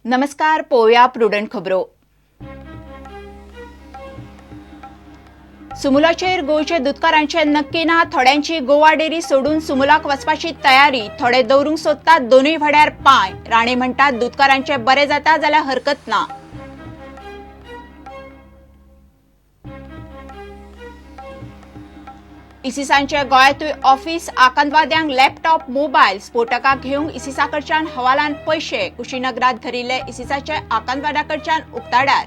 नमस्कार. पोया प्रुडंट खबरो. सुमुलाचेर गोंयचे दुधकारांचे नक्की ना. थोड्यांची गोवा डेरी सोडून सुमुलाक वचपाची तयारी. थोडे दवरूंक सोदतात दोनूय वड्यार पांय. राणे म्हणटात दुधकारांचे बरे जाता जाल्यार हरकत ना. इसिसांचे गोंयांतूय ऑफिस. आकांतवाद्यांक लॅपटॉप मोबायल. स्फोटकांक घेवंक इसिसा कडच्यान हवालान पैशे. कुशीनगरांत धरिल्ले इसिसाचे आकांतवाद्या कडच्यान उक्ताडार.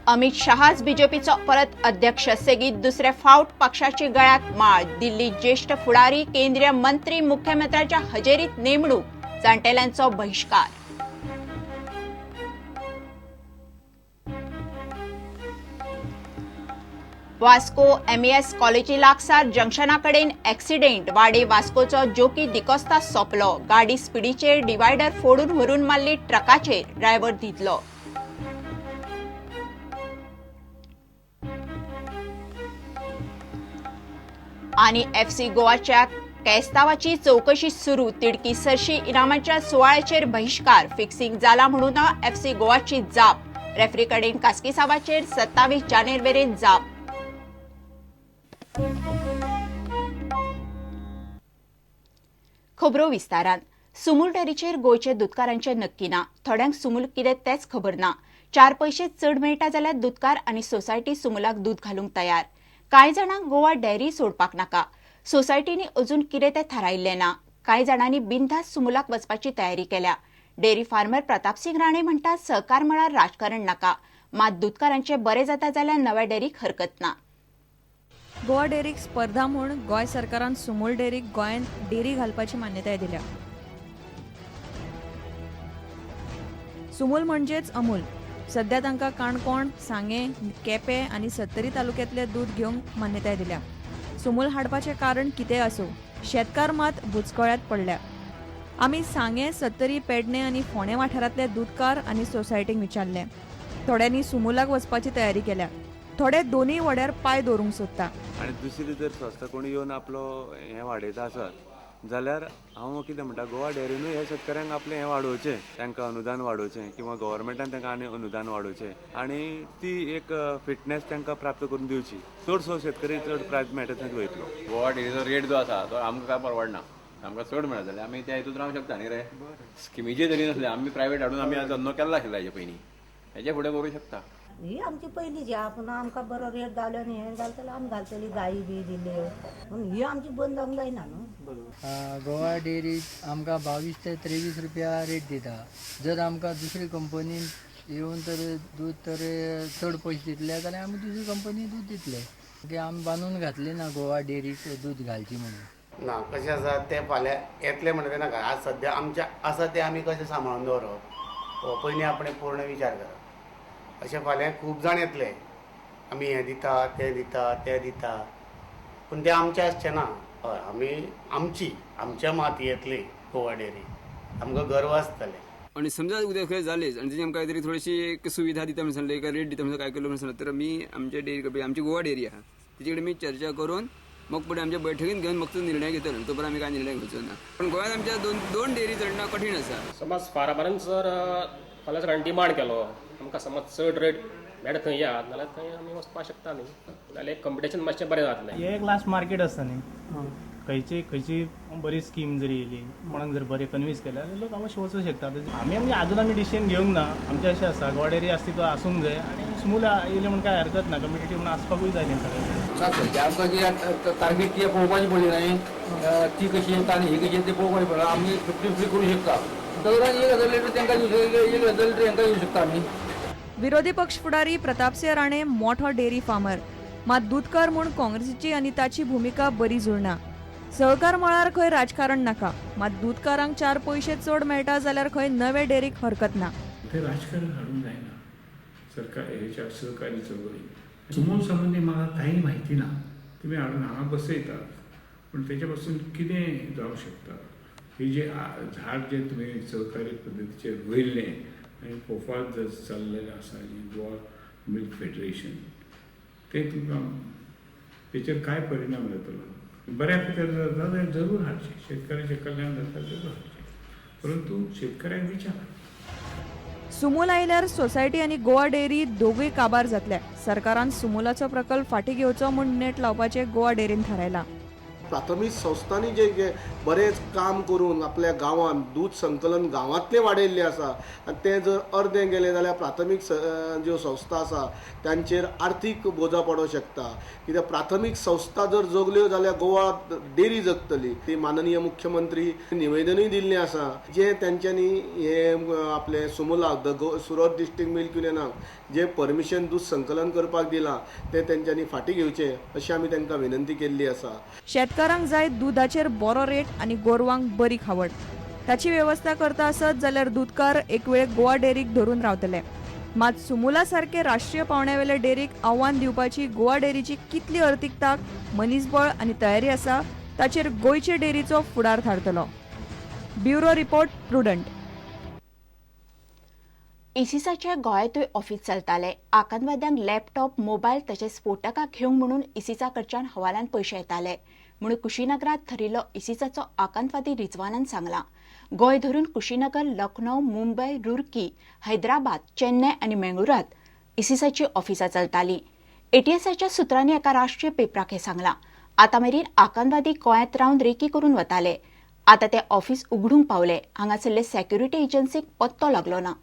अमित शहाच बीजेपीचो परत अध्यक्ष. सेगीत दुसरे फावट पक्षाची गळ्यात माळ. दिल्ली ज्येष्ठ फुडारी. केंद्रीय मंत्री मुख्यमंत्र्याच्या हजेरीत नेमणूक. जाण्टेल्यांचो बहिष्कार. वास्को एमईएस कॉलेजी लागसार जंक्शना कडेन एक्सिडेंट. वाडे वास्कोचो जोकी दिकोस्ता सोंपलो. गाडी स्पिडीचेर डिवायडर फोडून व्हरून मारली ट्रकाचेर. ड्रायव्हर न्हिदलो. आनी एफसी गोवाच्या केस्तावाची चौकशी सुरू. तिडकी सरशी इनामाच्या सुवाळ्याचेर बहिष्कार. फिक्सिंग जाला म्हणून एफसी गोवाची जाप. रेफ्री कडेन कास्किसावाचेर 27 जानेर जाप. खबरो विस्तारान. सुमूल डेरीचेर गोंयचे दुधकारांचे नक्की ना. थोड्यांक सुमूल कितें तेच खबर ना. 4 पैसे चड मेळटा जाल्यार दुधकार आनी सोसायटी सुमूलाक दूध घालूंक तयार. कांय जाणांक गोवा डेअरी सोडपाक नाका. सोसायटींनी अजून कितें तें थारायिल्लें ना. कांय जाणांनी बिनधास्त सुमूलाक वचपाची तयारी केल्या. डेअरी फार्मर प्रतापसिंग राणे म्हणटात सहकार मळार राजकारण नाका. मात दुधकारांचे बरे जाता जाल्यार नव्या डेअरीक हरकत ना. गोवा डेअरीक स्पर्धा म्हूण गोंय सरकारान सुमूल डेअरीक गोंयांत डेअरी घालपाची मान्यताय दिल्या. सुमूल म्हणजेच अमूल. सध्या तांकां काणकोण, सांगे, केपें आनी सत्तरी तालुक्यांतले दूध घेवंक मान्यताय दिल्या. सुमूल हाडपाचें कारण कितें आसूं, शेतकार मात बुचकळ्यांत पडल्या. आमी सांगे, सत्तरी, पेडणे आनी फोंडे वाठारांतले दूधकार आनी सोसायटींक विचारलें. थोड्यांनी सुमूलाक वचपाची तयारी केल्या. थोडे दोनूय वड्यार पांय दवरूंक सोदता. आनी दुसरी जर संस्था कोणी येवन आपलो हें वाडयता आसत जाल्यार हांव कितें म्हणटा, गोवा डेअरीनूय हे शेतकऱ्यांक आपलें हें वाडोवचें, तांकां अनुदान वाडोवचें किंवा गव्हर्मेंटान तांकां आनी अनुदान वाडोवचें आनी ती एक फिटनेस तांकां प्राप्त करून दिवची. चडसो शेतकरी चड प्रायज मेळटा थंय वयतलो. गोवा डेअरीचो रेट जो आसा तो आमकां काय परवडना. आमकां चड मेळत जाल्यार आमी त्या हितून रावंक शकता न्ही रे. स्किमीचे जरी नसले आमी प्रायवेट हाडून आमी धंदो केल्लो आशिल्लो हेजे पयलीं. हेजे फुडें करूंक शकता. ही आमची पहिलीची पूण आमकां बरो रेट जालो आनी हें जालें जाल्यार आमी घालतली गायी बी दिल्यो. पूण ही आमची बंद जावंक जायना न्हू. गोवा डेअरी आमकां 22 ते 23 रुपया रेट दिता. जर आमकां दुसरी कंपनीन येवन तर दूध तर चड पयशे दितले जाल्यार आमी दुसरी कंपनी दूध दितले. की आमी बांदून घातले ना गोवा डेअरीक दूध घालची म्हणून. ना कशें आसा तें फाल्यां येतलें म्हणटा नाका. आज सद्या आमच्या आसा तें आमी कशें सांबाळून दवरप हो पयलीं आपणें पूर्ण विचार करप. अशें फाल्यां खूब जाण येतले, आमी हें दिता तें दिता तें दिता, पूण तें आमचें आसचें ना. हय, आमी आमच्या मातयेंतली गोवा डेअरी आमकां गर्व आसतलें. आणि समजा उद्या खंय जालेच आणि त्याची आमकां काहीतरी थोडीशी एक सुविधा दिता म्हणून सांगले, रेट दिता म्हणून काय केलं म्हणून सांगलं तर मी आमच्या डेअरी आमची गोवा डेअरी आहा तिचे कडेन मी चर्चा करून मग पुढे आमच्या बैठकीत घेऊन मग तो निर्णय घेतलो. तोपर्यंत आमी काय निर्णय घेवचो ना. पण गोंयांत आमच्या दोन डेअरी चडणं कठीण आसा. समज फार्मरान जर फाल्यां सकाळीं डिमांड केलो, आमकां समज चड रेट मेळटा थंय या जाल्यार थंय आमी वचपाक शकता न्ही. जाल्यार कॉम्पिटिशन मातशें बरें जातलें. हे एक लास्ट मार्केट आसता न्ही. खंयची बरी स्कीम जरी येयली, कोणाक जर बरें कन्विन्स केलें जाल्यार लोक अवश्य वचूंक शकता. आमी आजून डिसिजन घेवंक ना. आमचें अशें आसा गोवा डेअरी अस्तित्व आसूंक जाय आनी स्मूल येयलें म्हण काय हरकत ना. कम्युनिटी म्हण आसपाकूय जाय न्ही सगळें. आमकां कितें टार्गेट कितें पळोवपाची पडली न्ही. ती कशी येता आनी ही कशी येता तें पळोवपाची पडटा. आमी 50-50 करूंक शकता. दवरान 1000 लिटर तांकां दिवं शकता, 1000 लिटर तांकां दिवं शकता आमी. विरोधी पक्ष फुडारी प्रतापसिंह राणे मोठो डेअरी फार्मर. मात दूधकार म्हूण काँग्रेसीची आनी ताची भुमिका बरी जुळना. सहकार मळार खंय राजकारण नाका. मात दूधकारांक 4 पैसे चड मेळटा जाल्यार खंय नवे डेअरीक हरकत ना. ते राजकारण हाडूंक जायना. सरकार हेच्या सहकारी चळवळी सुमूल संबंधी म्हाका कांय म्हायती ना. तुमी हाडून हांगा बसयतात पूण तेच्या पासून कितें जावंक शकता. हे जे झाड जे तुमी सहकारी पद्दतीचेर वयल्लें आनी फोफात जर चल्लेलें आसा गोवा मिल्क फेडरेशन, तें तुमकां तेचेर काय परिणाम जातलो. बऱ्या खातीर जाता जाल्यार जरूर हाडचे, शेतकऱ्याचें कल्याण जाता जरूर हाडचे, परंतु शेतकऱ्यांक विचारा. सुमूल आयल्यार सोसायटी आनी गोवा डेअरी दोगूय काबार जातले. सरकारान सुमूलाचो प्रकल्प फाटीं घेवचो म्हूण नेट लावपाचें गोवा डेअरीन थारायलां. प्राथमीक संस्थांनी जे बरेच काम करून आपल्या गांवांत दूध संकलन गांवांतले वाडयल्लें आसा आनी तें जर अर्दें गेलें जाल्यार प्राथमीक ज्यो संस्था आसा तांचेर आर्थीक बोजा पडोंक शकता. कित्याक प्राथमीक संस्था जर जगल्यो जाल्यार गोवा डेअरी जगतली. ती माननीय मुख्यमंत्री निवेदनूय दिल्लें आसा जें तेंच्यांनी हे आपले सुमुलाक सुरत डिस्ट्रिक्ट मिल्क युनियनाक जे परमिशन दूध संकलन करपाक दिलां तें तेंच्यांनी फाटीं घेवचें अशी आमी तांकां विनंती केल्ली आसा. शेतकारांक जाय दुधाचेर बरो रेट आनी गोरवांक बरी खावड. ताची वेवस्था करता आसत जाल्यार दूधकार एक वेळ गोवा डेअरीक धरून रावतले. मात सुमुला सारखे राष्ट्रीय पावंड्यावेले डेअरीक आव्हान दिवपाची गोवा डेअरीची कितली अर्थीक ताक, मनीसबळ आनी तयारी आसा ताचेर गोंयचे डेअरीचो फुडार थारतलो. Bureau report, prudent. इसिसाचे गोंयांतूय ऑफीस चलताले. आतंकवाद्यांक लॅपटॉप, मोबायल तशेंच स्फोटकां घेवंक म्हणून इसिसा कडच्यान हवालान पयशे येताले म्हणून कुशीनगरांत थरिल्लो इसिसाचो आतंकवादी रिजवानान सांगलां. गोंय धरून कुशीनगर, लखनौ, मुंबय, रुरकी, हैदराबाद, चेन्नय आनी मेंगळुरात इसिसाची ऑफिसां चलतालीं. एटीएसाच्या सुत्रांनी एका राष्ट्रीय पेपराक हें सांगलां. आतां मेरेन आतंकवादी गोंयांत रावन रेकी करून वताले. आतां ते ऑफीस उगडूंक पावले. हांगासरले सेक्युरिटी एजन्सीक पत्तो लागलो ना.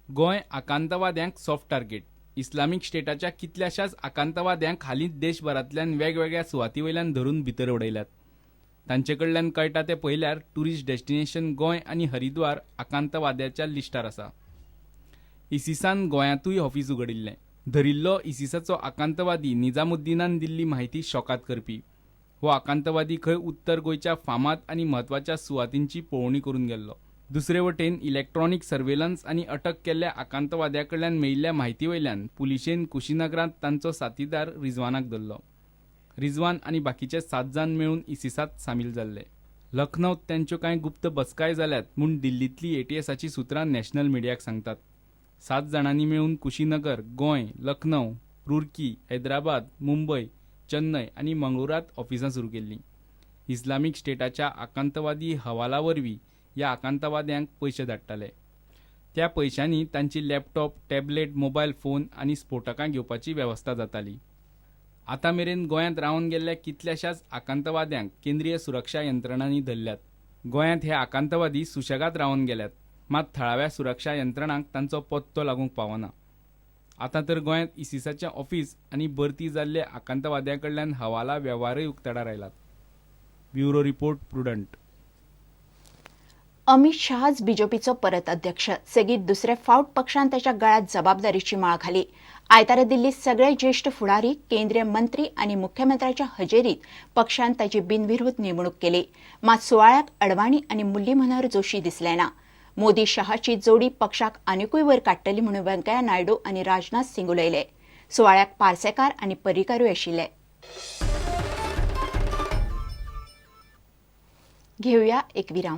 Goa आकांतवाद्यांक soft target. इस्लामीक स्टेटाच्या कितल्याशाच आकांतवाद्यांक हालींच देशभरांतल्यान वेगवेगळ्या सुवातीवयल्यान धरून भितर उडयल्यात. तांचे कडल्यान कळटा ते पयल्यार टुरिस्ट डेस्टिनेशन गोंय आनी हरिद्वार आकांतवाद्याच्या लिस्टार आसा. इसिसान गोंयांतूय ऑफीस उगडिल्लें. धरिल्लो इसिसाचो आकांतवादी निजामुद्दीनान दिल्ली म्हायती शॉकात करपी. हो आकांतवादी खंय उत्तर गोंयच्या फामाद आनी म्हत्वाच्या सुवातींची पळोवणी करून गेल्लो. दुसरे वटेन इलेक्ट्रॉनिक सर्वेलन्स आनी अटक केल्ल्या आकांतवाद्या कडल्यान मेळिल्ल्या म्हायती वयल्यान पुलिशेन कुशीनगरांत तांचो साथीदार रिजवानाक धरलो. रिजवान आनी बाकीचे 7 जाण मेळून इसिसात सामील जाल्ले. लखनौत तांच्यो कांय गुप्त बसकाय जाल्यात म्हूण दिल्लींतली एटीएसाची सुत्रां नॅशनल मिडियाक सांगतात. 7 जाणांनी मेळून कुशीनगर, गोंय, लखनौ, रुरकी, हैदराबाद, मुंबय, चेन्नय आनी मंगळुरात ऑफिसां सुरू केल्लीं. इस्लामीक स्टेटाच्या आकांतवादी हवाला वरवीं ह्या आकांतवाद्यांक पयशे धाडटाले. त्या पयशांनी तांची लॅपटॉप, टॅबलेट, मोबायल फोन आनी स्फोटकां घेवपाची वेवस्था जाताली. आतां मेरेन गोंयांत रावन गेल्ल्या कितल्याशाच आकांतवाद्यांक केंद्रीय सुरक्षा यंत्रणांनी धरल्यात. गोंयांत हे आकांतवादी सुशेगाद रावन गेल्यात. मात थळाव्या सुरक्षा यंत्रणांक तांचो पत्तो लागूंक पावना. आतां तर गोंयांत इसिसाचें ऑफीस आनी भरती जाल्ले आकांतवाद्यां कडल्यान हवाला वेव्हारय उक्ताडार आयलात. Bureau report, Prudent. अमित शहाच बीजेपीचो परत अध्यक्ष. सेगीत दुसरे फावट पक्षान त्याच्या गळ्यात जबाबदारीची माळ घाली. आयतारा दिल्लीत सगळे ज्येष्ठ फुडारी, केंद्रीय मंत्री आनी मुख्यमंत्र्याच्या हजेरीत पक्षान ताची बिनविरोध नेमणूक केली. मात सुवाळ्याक अडवाणी आनी मुरली मनोहर जोशी दिसले ना. मोदी शहाची जोडी पक्षाक आनिकूय वयर काडटली म्हणून व्यंकय्या नायडू आनी राजनाथ सिंग उलयले. सुवाळ्याक पार्सेकार आनी पर्रीकारूय आशिल्ले. घेवया एक विराम.